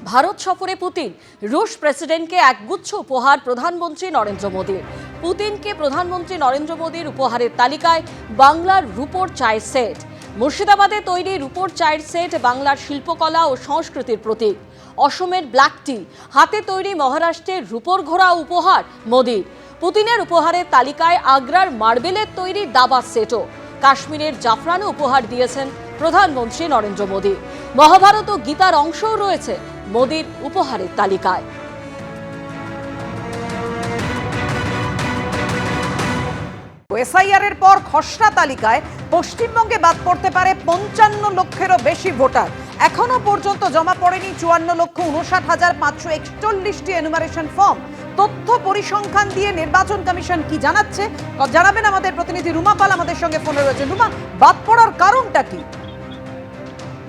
ভারত সফরে পুতিন, রুশ প্রেসিডেন্টকে একগুচ্ছ উপহার প্রধানমন্ত্রী নরেন্দ্র মোদীর। পুতিনকে প্রধানমন্ত্রী নরেন্দ্র মোদীর উপহারের তালিকায় বাংলার রূপোর চায়ের সেট। মুর্শিদাবাদে তৈরি রূপোর চায়ের সেট বাংলার শিল্পকলা ও সংস্কৃতির প্রতীক। অসমের ব্ল্যাক টি, হাতে তৈরি মহারাষ্ট্রের রূপোর ঘোড়া উপহার মোদীর। পুতিনের উপহারের তালিকায় আগ্রার মার্বেলের তৈরি দাবা সেটও। কাশ্মীরের জাফরানও উপহার দিয়েছেন প্রধানমন্ত্রী নরেন্দ্র মোদী। মহাভারত ও গীতার অংশও রয়েছে মোদীর উপহারের তালিকায়। এসআইআর এর পর খসড়া তালিকায় পশ্চিমবঙ্গে বাদ পড়তে পারে 55 লক্ষেরও বেশি ভোটার। এখনো পর্যন্ত জমা পড়েনি 54,59,541টি এনুমারেশন ফর্ম। তথ্য পরিসংখ্যান দিয়ে নির্বাচন কমিশন কি জানাচ্ছে জানাবেন আমাদের প্রতিনিধি রুমা পাল আমাদের সঙ্গে ফোনে রয়েছে। রুমা, বাদ পড়ার কারণটা কি?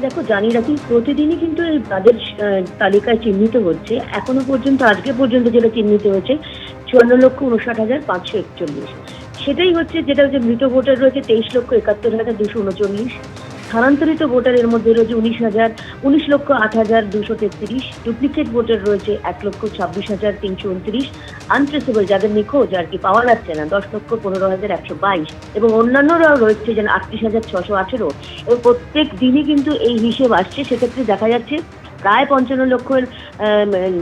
দেখো, জানি রাখি প্রতিদিনই কিন্তু এই বাদের তালিকায় চিহ্নিত হচ্ছে। এখনো পর্যন্ত আজকে পর্যন্ত যেটা চিহ্নিত হয়েছে 54,59,541। সেটাই হচ্ছে যেটা হচ্ছে মৃত ভোটার রয়েছে 23,71,239। স্থানান্তরিত ভোটারের মধ্যে রয়েছে 19,08,233। ডুপ্লিকেট ভোটার রয়েছে 1,26,329। আনট্রেসেবল, যাদের নিখোঁজ আর কি পাওয়া যাচ্ছে না, 10,15,122। এবং অন্যান্যরাও রয়েছে যেন 38,618। এবং প্রত্যেক দিনই কিন্তু এই হিসেব আসছে। সেক্ষেত্রে দেখা যাচ্ছে প্রায় 55 লক্ষের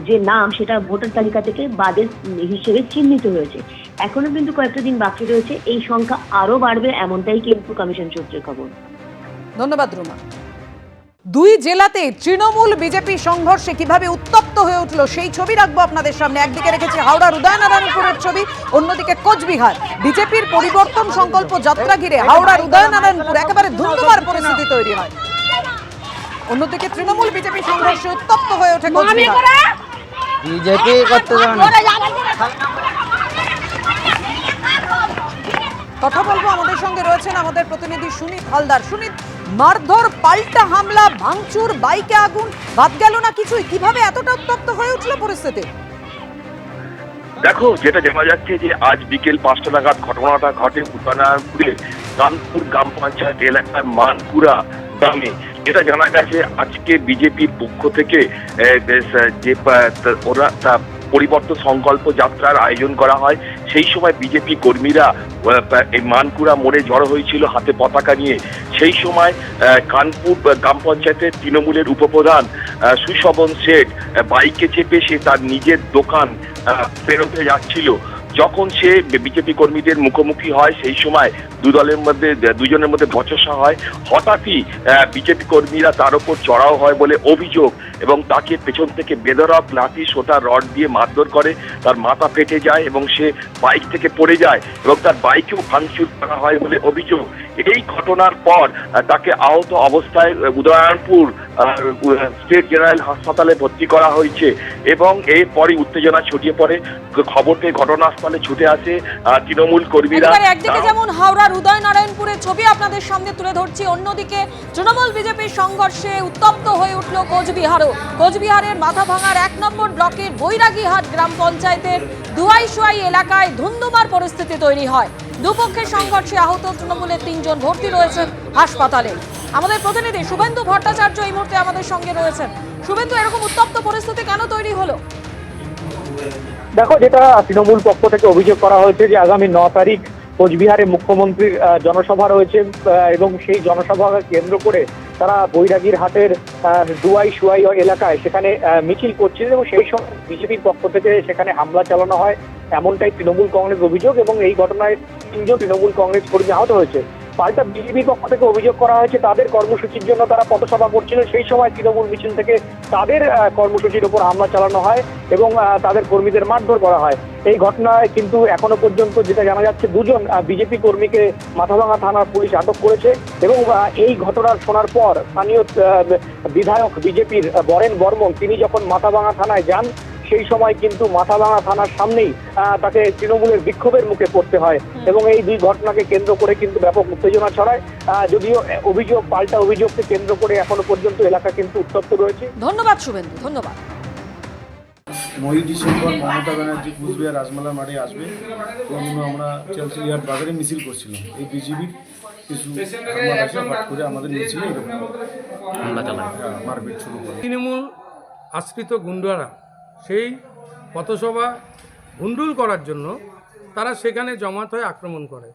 যে নাম সেটা ভোটার তালিকা থেকে বাদের হিসেবে চিহ্নিত হয়েছে। এখনো কিন্তু কয়েকটা দিন বাকি রয়েছে, এই সংখ্যা আরো বাড়বে এমনটাই কিন্তু কমিশন সূত্রে খবর। ধন্যবাদ রুমা। দুই জেলাতে তৃণমূল বিজেপি সংঘর্ষে কিভাবে উত্তপ্ত হয়ে উঠলো সেই ছবি রাখবো আপনাদের সামনে। একদিকে রেখেছি হাওড়ার উদয়নারায়ণপুরের ছবি, অন্যদিকে কোচবিহার। বিজেপির পরিবর্তন সংকল্প যাত্রা ঘিরে হাওড়ার উদয়নারায়ণপুর একেবারে ধুন্ধুমার পরিস্থিতি তৈরি হয়। অন্যদিকে তৃণমূল বিজেপি সংঘর্ষে উত্তপ্ত হয়ে ওঠে কোচবিহার। বিজেপি করতে কথা বলবো, আমাদের সঙ্গে রয়েছেন আমাদের প্রতিনিধি সুনীত হালদার। সুনীত, মারধর, পাল্টা হামলা, ভাঙচুর, বাইকে আগুন, বাদ গেল না কিছুই। কিভাবে এতটা উত্তপ্ত হয়ে উঠল পরিস্থিতি? দেখো, যেটা জানা যাচ্ছে যে আজ বিকেল 5টা নাগাদ ঘটনাটা ঘটে উদয়নারায়ণপুরে কানপুর গ্রাম পঞ্চায়েত এলাকার মানপুরা গ্রামে। যেটা জানা গেছে আজকে বিজেপির পক্ষ থেকে যে ওরা পরিবর্তন সংকল্প যাত্রার আয়োজন করা হয়। সেই সময় বিজেপি কর্মীরা এই মানকুড়া মোড়ে জড়ো হয়েছিল হাতে পতাকা নিয়ে। সেই সময় কানপুর গ্রাম পঞ্চায়েতের তৃণমূলের উপপ্রধান সুশোভন শেঠ বাইকে চেপে সে তার নিজের দোকান ফেরতে যাচ্ছিল। যখন সে বিজেপি কর্মীদের মুখোমুখি হয় সেই সময় দুজনের মধ্যে বচসা হয়। হঠাৎই বিজেপি কর্মীরা তার উপর চড়াও হয় বলে অভিযোগ এবং তাকে পেছন থেকে বেধড়ক লাঠি সোটা রড দিয়ে মারধর করে। তার মাথা ফেটে যায় এবং সে বাইক থেকে পড়ে যায় এবং তার বাইকেও ভাঙচুর করা হয় বলে অভিযোগ। এই ঘটনার পর তাকে আহত অবস্থায় উদয়নারায়ণপুর স্টেট জেনারেল হাসপাতালে ভর্তি করা হয়েছে এবং এরপরই উত্তেজনা ছড়িয়ে পড়ে। খবর পেয়ে ঘটনাস্থলে ছুটে আসে তৃণমূল কর্মীরা। একদিকে যেমন হাওড়ার উদয়নারায়ণপুরের ছবি আপনাদের সামনে তুলে ধরছি, অন্যদিকে তৃণমূল বিজেপির সংঘর্ষে উত্তপ্ত হয়ে উঠল কোচবিহারও। কোচবিহারের মাথাভাঙার 1 নম্বর ব্লকের বৈরাগীহাট গ্রাম পঞ্চায়েতের দুয়াইশুয়াই এলাকায় ধুন্ধুমার পরিস্থিতি তৈরি হয়। দুপক্ষের সংঘর্ষে আহত তৃণমূলের 3 জন ভর্তি রয়েছেন হাসপাতালে। আমাদের প্রতিনিধি শুভেন্দু ভট্টাচার্য এই মুহূর্তে আমাদের সঙ্গে রয়েছেন। শুভেন্দু, এরকম উত্তপ্ত পরিস্থিতি কেন তৈরি হলো? দেখো, যেটা তৃণমূল পক্ষ থেকে অভিযোগ করা হয়েছে যে আগামী 9 তারিখ কোচবিহারে মুখ্যমন্ত্রীর জনসভা রয়েছে এবং সেই জনসভাকে কেন্দ্র করে তারা বৈরাগীর হাটের দুয়াইশুয়াই এলাকায় সেখানে মিছিল করছিলেন এবং সেই সময় বিজেপির পক্ষ থেকে সেখানে হামলা চালানো হয়, এমনটাই তৃণমূল কংগ্রেস অভিযোগ। এবং এই ঘটনায় 3 জন তৃণমূল কংগ্রেস কর্মী আহত হয়েছে। পাল্টা বিজেপির পক্ষ থেকে অভিযোগ করা হয়েছে তাদের কর্মসূচির জন্য তারা পথসভা করছিল, সেই সময় তৃণমূল মিছিল থেকে তাদের কর্মসূচির উপর হামলা চালানো হয় এবং তাদের কর্মীদের মারধর করা হয়। এই ঘটনায় কিন্তু এখনো পর্যন্ত যেটা জানা যাচ্ছে 2 জন বিজেপি কর্মীকে মাথাভাঙা থানার পুলিশ আটক করেছে এবং এই ঘটনার শোনার পর স্থানীয় বিধায়ক বিজেপির বরেন বর্মন তিনি যখন মাথাভাঙা থানায় যান সেই সময় কিন্তু মাথাভাঙা থানার সামনেই তাকে তৃণমূলের বিক্ষোভের মুখে পড়তে হয় এবং এই 2 ঘটনাকে কেন্দ্র করে কিন্তু ব্যাপক উত্তেজনা ছড়ায়। যদিও পাল্টা অভিযোগকে কেন্দ্র করে এখনো পর্যন্ত এলাকা কিন্তু উত্তপ্ত রয়েছে। ধন্যবাদ শুভেন্দু, ধন্যবাদ। 9ই ডিসেম্বর মমতা ব্যানার্জি কুচবিহার রাজমেলা মাঠে আসবে এবং আমরা চালচিলিহাট বাজারে মিছিল করছিলাম। এই বিজেপির কিছু হঠাৎ করে আমাদের মিছিলে এরকম মারপিট শুরু করে। তৃণমূল আশ্রিত গুন্ডারা সেই পথসভা ভণ্ডুল করার জন্য তারা সেখানে জমায়েত হয়ে আক্রমণ করে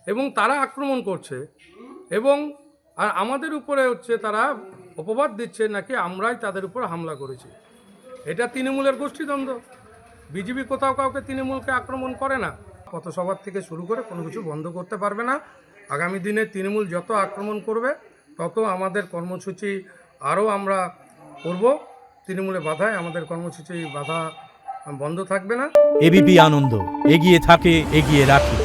এবং তারা আক্রমণ করছে এবং আর আমাদের উপরে হচ্ছে তারা অপবাদ দিচ্ছে নাকি আমরাই তাদের উপর হামলা করেছি। এটা তৃণমূলের গোষ্ঠীদ্বন্দ্ব। বিজেপি কোথাও কাউকে তৃণমূলকে আক্রমণ করে না। পথসভার থেকে শুরু করে কোনো কিছু বন্ধ করতে পারবে না। আগামী দিনে তৃণমূল যত আক্রমণ করবে তত আমাদের কর্মসূচি আরও আমরা করব। তৃণমূলে বাধায় আমাদের কর্মসূচি বাধা বন্ধ থাকবে না। এবিপি আনন্দ, এগিয়ে থাকে, এগিয়ে রাখে।